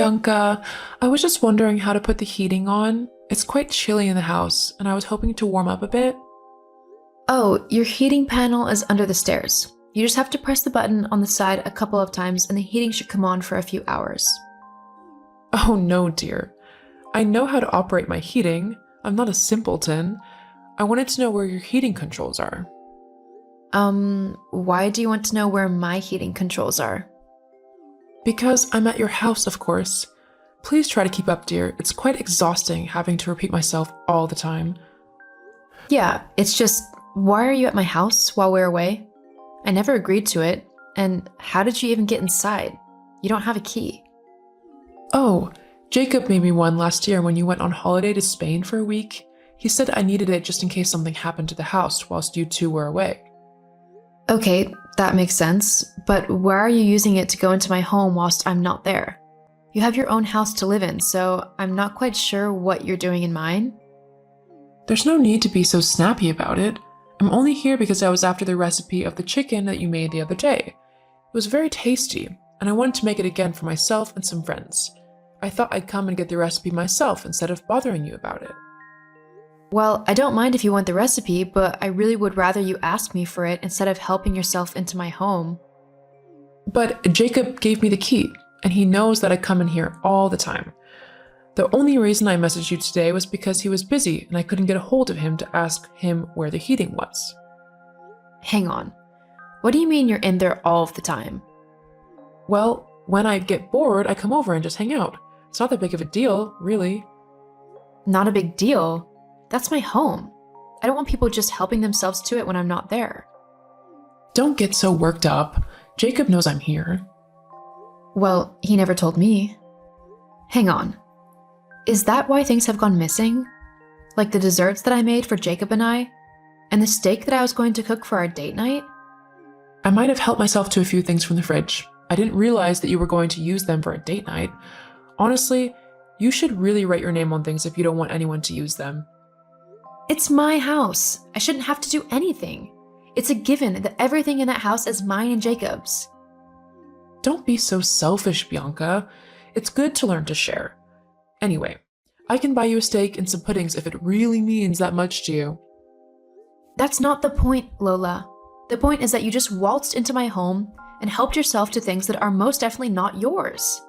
Bianca, I was just wondering how to put the heating on. It's quite chilly in the house, and I was hoping to warm up a bit. Oh, your heating panel is under the stairs. You just have to press the button on the side a couple of times and the heating should come on for a few hours. Oh no, dear. I know how to operate my heating. I'm not a simpleton. I wanted to know where your heating controls are. Why do you want to know where my heating controls are? Because I'm at your house, of course. Please try to keep up, dear. It's quite exhausting having to repeat myself all the time. Yeah, it's just, why are you at my house while we're away? I never agreed to it. And how did you even get inside? You don't have a key. Oh, Jacob made me one last year when you went on holiday to Spain for a week. He said I needed it just in case something happened to the house whilst you two were away. Okay, that makes sense. But why are you using it to go into my home whilst I'm not there? You have your own house to live in, so I'm not quite sure what you're doing in mine. There's no need to be so snappy about it. I'm only here because I was after the recipe of the chicken that you made the other day. It was very tasty, and I wanted to make it again for myself and some friends. I thought I'd come and get the recipe myself instead of bothering you about it. Well, I don't mind if you want the recipe, but I really would rather you ask me for it instead of helping yourself into my home. But Jacob gave me the key, and he knows that I come in here all the time. The only reason I messaged you today was because he was busy and I couldn't get a hold of him to ask him where the heating was. Hang on. What do you mean you're in there all of the time? Well, when I get bored, I come over and just hang out. It's not that big of a deal, really. Not a big deal. That's my home. I don't want people just helping themselves to it when I'm not there. Don't get so worked up. Jacob knows I'm here. Well, he never told me. Hang on. Is that why things have gone missing? Like the desserts that I made for Jacob and I? And the steak that I was going to cook for our date night? I might have helped myself to a few things from the fridge. I didn't realize that you were going to use them for a date night. Honestly, you should really write your name on things if you don't want anyone to use them. It's my house. I shouldn't have to do anything. It's a given that everything in that house is mine and Jacob's. Don't be so selfish, Bianca. It's good to learn to share. Anyway, I can buy you a steak and some puddings if it really means that much to you. That's not the point, Lola. The point is that you just waltzed into my home and helped yourself to things that are most definitely not yours.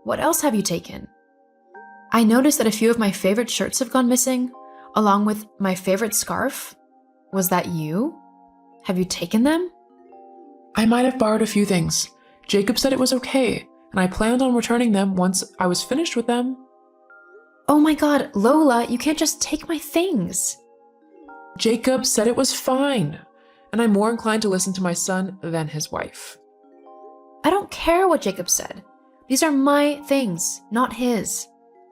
What else have you taken? I noticed that a few of my favorite shirts have gone missing, along with my favorite scarf. Was that you? Have you taken them? I might have borrowed a few things. Jacob said it was okay, and I planned on returning them once I was finished with them. Oh my god, Lola, you can't just take my things. Jacob said it was fine, and I'm more inclined to listen to my son than his wife. I don't care what Jacob said. These are my things, not his.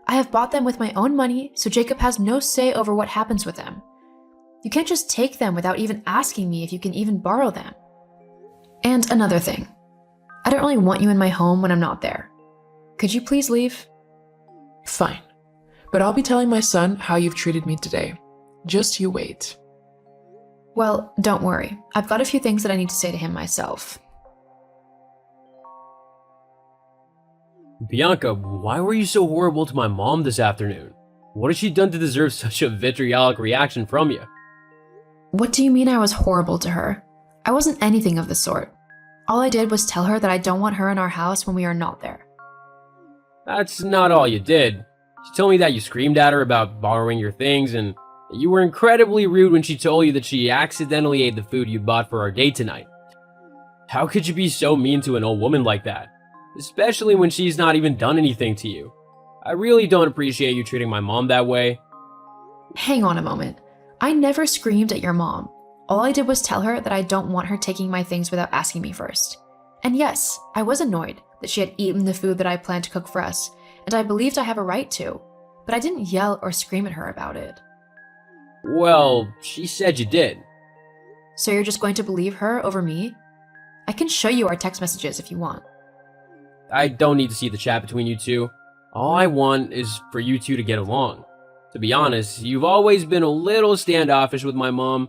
I have bought them with my own money, so Jacob has no say over what happens with them. You can't just take them without even asking me if you can even borrow them. And another thing. I don't really want you in my home when I'm not there. Could you please leave? Fine, but I'll be telling my son how you've treated me today. Just you wait. Well, don't worry. I've got a few things that I need to say to him myself. Bianca, why were you so horrible to my mom this afternoon? What has she done to deserve such a vitriolic reaction from you? What do you mean I was horrible to her? I wasn't anything of the sort. All I did was tell her that I don't want her in our house when we are not there. That's not all you did. She told me that you screamed at her about borrowing your things, and that you were incredibly rude when she told you that she accidentally ate the food you bought for our date tonight. How could you be so mean to an old woman like that? Especially when she's not even done anything to you. I really don't appreciate you treating my mom that way. Hang on a moment. I never screamed at your mom. All I did was tell her that I don't want her taking my things without asking me first. And yes, I was annoyed that she had eaten the food that I planned to cook for us, and I believed I have a right to, but I didn't yell or scream at her about it. Well, she said you did. So you're just going to believe her over me? I can show you our text messages if you want. I don't need to see the chat between you two. All I want is for you two to get along. To be honest, you've always been a little standoffish with my mom.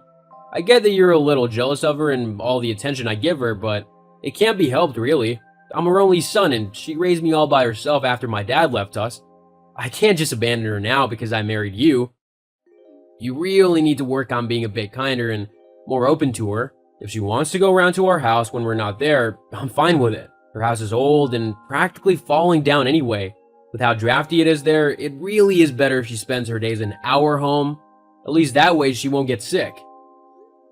I get that you're a little jealous of her and all the attention I give her, but it can't be helped, really. I'm her only son and she raised me all by herself after my dad left us. I can't just abandon her now because I married you. You really need to work on being a bit kinder and more open to her. If she wants to go around to our house when we're not there, I'm fine with it. Her house is old and practically falling down anyway. With how drafty it is there, it really is better if she spends her days in our home. At least that way she won't get sick.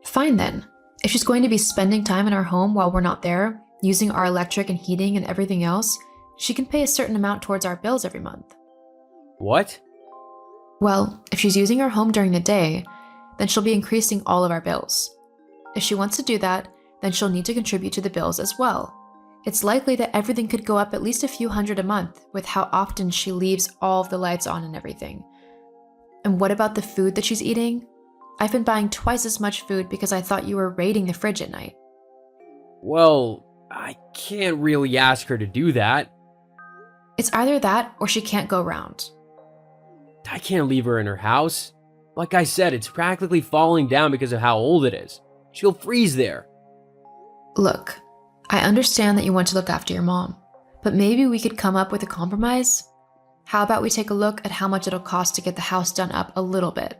Fine then. If she's going to be spending time in our home while we're not there, using our electric and heating and everything else, she can pay a certain amount towards our bills every month. What? Well, if she's using our home during the day, then she'll be increasing all of our bills. If she wants to do that, then she'll need to contribute to the bills as well. It's likely that everything could go up at least a few hundred a month with how often she leaves all of the lights on and everything. And what about the food that she's eating? I've been buying twice as much food because I thought you were raiding the fridge at night. Well, I can't really ask her to do that. It's either that or she can't go round. I can't leave her in her house. Like I said, it's practically falling down because of how old it is. She'll freeze there. Look, I understand that you want to look after your mom, but maybe we could come up with a compromise? How about we take a look at how much it'll cost to get the house done up a little bit?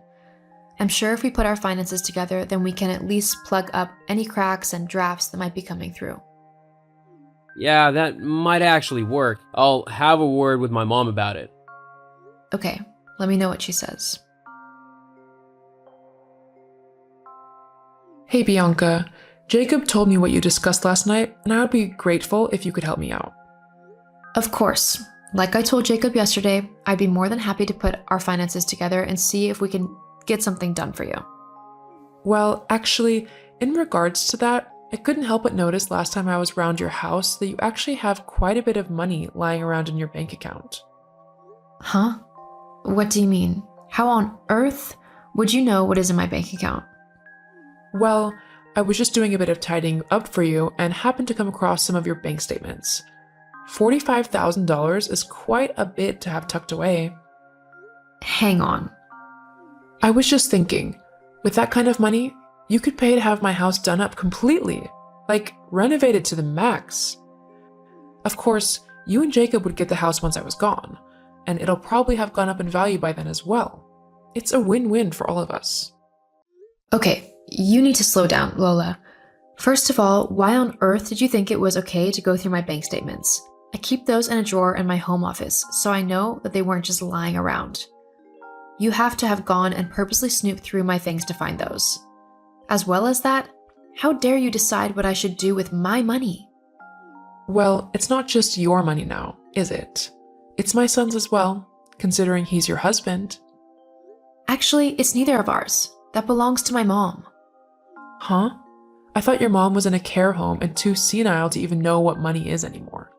I'm sure if we put our finances together, then we can at least plug up any cracks and drafts that might be coming through. Yeah, that might actually work. I'll have a word with my mom about it. Okay, let me know what she says. Hey Bianca, Jacob told me what you discussed last night, and I would be grateful if you could help me out. Of course. Like I told Jacob yesterday, I'd be more than happy to put our finances together and see if we can get something done for you. Well, actually, in regards to that, I couldn't help but notice last time I was around your house that you actually have quite a bit of money lying around in your bank account. Huh? What do you mean? How on earth would you know what is in my bank account? Well, I was just doing a bit of tidying up for you and happened to come across some of your bank statements. $45,000 is quite a bit to have tucked away. Hang on. I was just thinking, with that kind of money, you could pay to have my house done up completely, like renovated to the max. Of course, you and Jacob would get the house once I was gone, and it'll probably have gone up in value by then as well. It's a win-win for all of us. Okay, you need to slow down, Lola. First of all, why on earth did you think it was okay to go through my bank statements? I keep those in a drawer in my home office, so I know that they weren't just lying around. You have to have gone and purposely snooped through my things to find those. As well as that, how dare you decide what I should do with my money? Well, it's not just your money now, is it? It's my son's as well, considering he's your husband. Actually, it's neither of ours. That belongs to my mom. Huh? I thought your mom was in a care home and too senile to even know what money is anymore.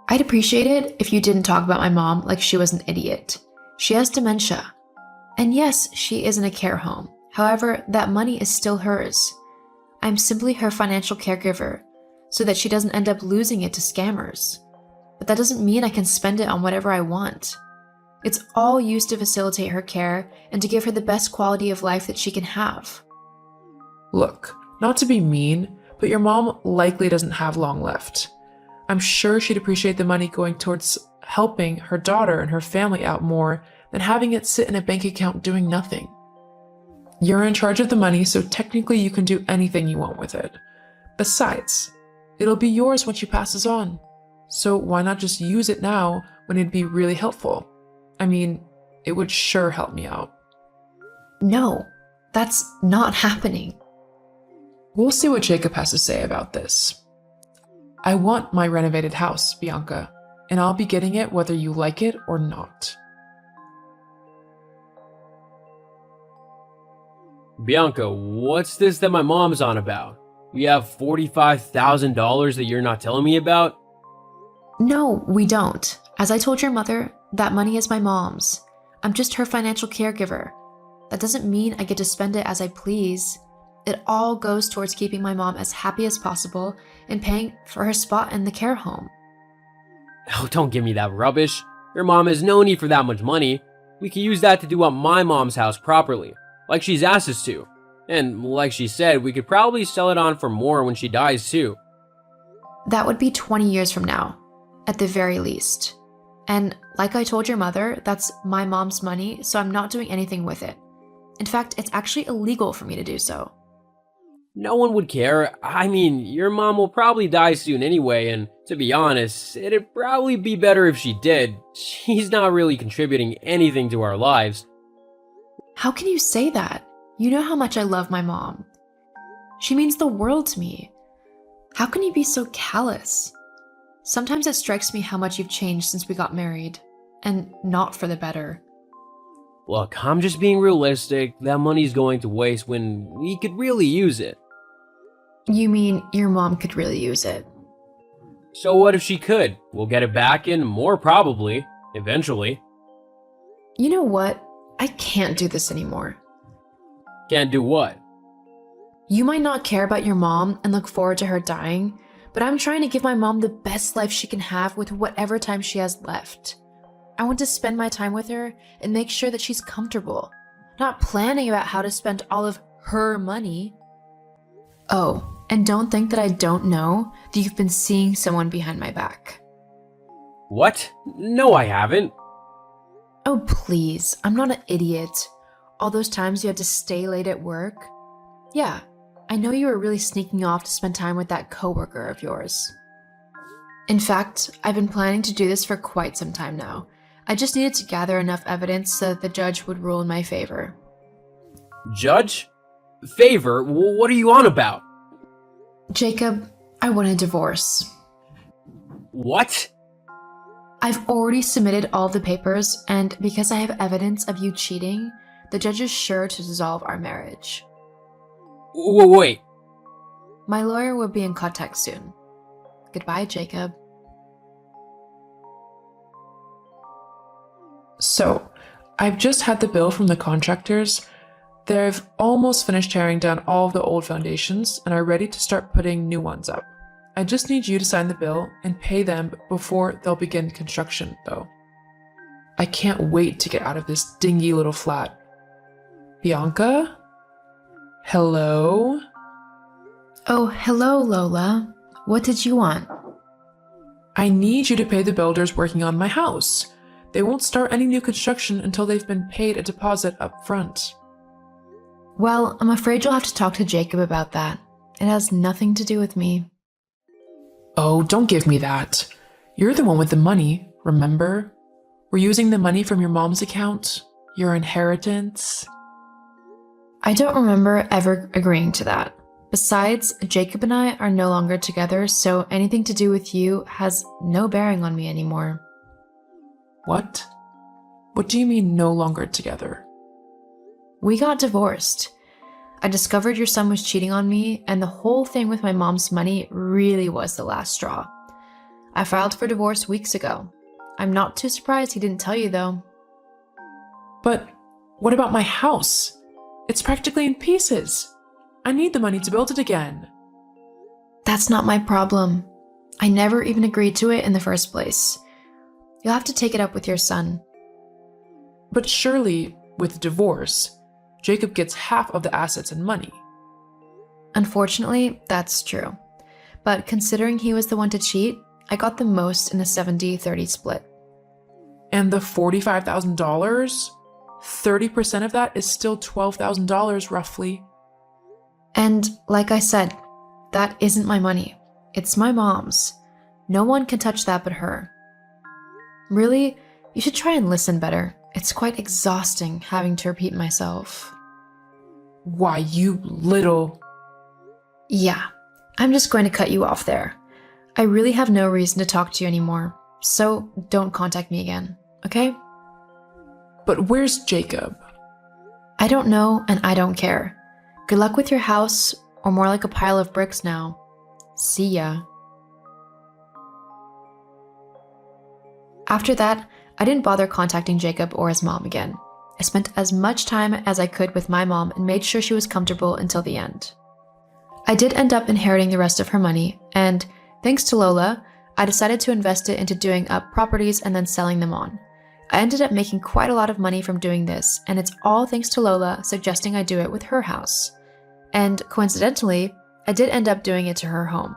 I'd appreciate it if you didn't talk about my mom like she was an idiot. She has dementia. And yes, she is in a care home. However, that money is still hers. I'm simply her financial caregiver, so that she doesn't end up losing it to scammers. But that doesn't mean I can spend it on whatever I want. It's all used to facilitate her care and to give her the best quality of life that she can have. Look, not to be mean, but your mom likely doesn't have long left. I'm sure she'd appreciate the money going towards helping her daughter and her family out more than having it sit in a bank account doing nothing. You're in charge of the money, so technically you can do anything you want with it. Besides, it'll be yours when she passes on. So why not just use it now when it'd be really helpful? I mean, it would sure help me out. No, that's not happening. We'll see what Jacob has to say about this. I want my renovated house, Bianca, and I'll be getting it whether you like it or not. Bianca, what's this that my mom's on about? You have $45,000 that you're not telling me about? No, we don't. As I told your mother, that money is my mom's. I'm just her financial caregiver. That doesn't mean I get to spend it as I please. It all goes towards keeping my mom as happy as possible and paying for her spot in the care home. Oh, don't give me that rubbish. Your mom has no need for that much money. We can use that to do up my mom's house properly, like she's asked us to. And like she said, we could probably sell it on for more when she dies too. That would be 20 years from now, at the very least. And like I told your mother, that's my mom's money, so I'm not doing anything with it. In fact, it's actually illegal for me to do so. No one would care. I mean, your mom will probably die soon anyway, and to be honest, it'd probably be better if she did. She's not really contributing anything to our lives. How can you say that? You know how much I love my mom. She means the world to me. How can you be so callous? Sometimes it strikes me how much you've changed since we got married, and not for the better. Look, I'm just being realistic. That money's going to waste when we could really use it. You mean your mom could really use it? So what if she could? We'll get it back and more probably, eventually. You know what? I can't do this anymore. Can't do what? You might not care about your mom and look forward to her dying, but I'm trying to give my mom the best life she can have with whatever time she has left. I want to spend my time with her and make sure that she's comfortable, not planning about how to spend all of her money. Oh, and don't think that I don't know that you've been seeing someone behind my back. What? No, I haven't. Oh, please, I'm not an idiot. All those times you had to stay late at work. Yeah, I know you were really sneaking off to spend time with that coworker of yours. In fact, I've been planning to do this for quite some time now. I just needed to gather enough evidence so that the judge would rule in my favor. Judge? Favor? What are you on about? Jacob, I want a divorce. What? I've already submitted all the papers, and because I have evidence of you cheating, the judge is sure to dissolve our marriage. Wait. My lawyer will be in contact soon. Goodbye, Jacob. So, I've just had the bill from the contractors. They've almost finished tearing down all of the old foundations and are ready to start putting new ones up. I just need you to sign the bill and pay them before they'll begin construction, though. I can't wait to get out of this dingy little flat. Bianca? Hello? Oh, hello, Lola. What did you want? I need you to pay the builders working on my house. They won't start any new construction until they've been paid a deposit up front. Well, I'm afraid you'll have to talk to Jacob about that. It has nothing to do with me. Oh, don't give me that. You're the one with the money, remember? We're using the money from your mom's account, your inheritance. I don't remember ever agreeing to that. Besides, Jacob and I are no longer together, so anything to do with you has no bearing on me anymore. What? What do you mean no longer together? We got divorced. I discovered your son was cheating on me, and the whole thing with my mom's money really was the last straw. I filed for divorce weeks ago. I'm not too surprised he didn't tell you, though. But what about my house? It's practically in pieces. I need the money to build it again. That's not my problem. I never even agreed to it in the first place. You'll have to take it up with your son. But surely, with divorce, Jacob gets half of the assets and money. Unfortunately, that's true. But considering he was the one to cheat, I got the most in a 70-30 split. And the $45,000? 30% of that is still $12,000 roughly. And like I said, that isn't my money. It's my mom's. No one can touch that but her. Really, you should try and listen better. It's quite exhausting having to repeat myself. Why, you little... Yeah, I'm just going to cut you off there. I really have no reason to talk to you anymore, so don't contact me again, okay? But where's Jacob? I don't know and I don't care. Good luck with your house, or more like a pile of bricks now. See ya. After that, I didn't bother contacting Jacob or his mom again. I spent as much time as I could with my mom and made sure she was comfortable until the end. I did end up inheriting the rest of her money, and thanks to Lola, I decided to invest it into doing up properties and then selling them on. I ended up making quite a lot of money from doing this, and it's all thanks to Lola suggesting I do it with her house. And coincidentally, I did end up doing it to her home.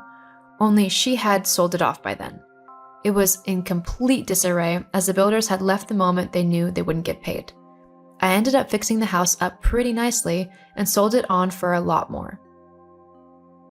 only she had sold it off by then. It was in complete disarray as the builders had left the moment they knew they wouldn't get paid. I ended up fixing the house up pretty nicely and sold it on for a lot more.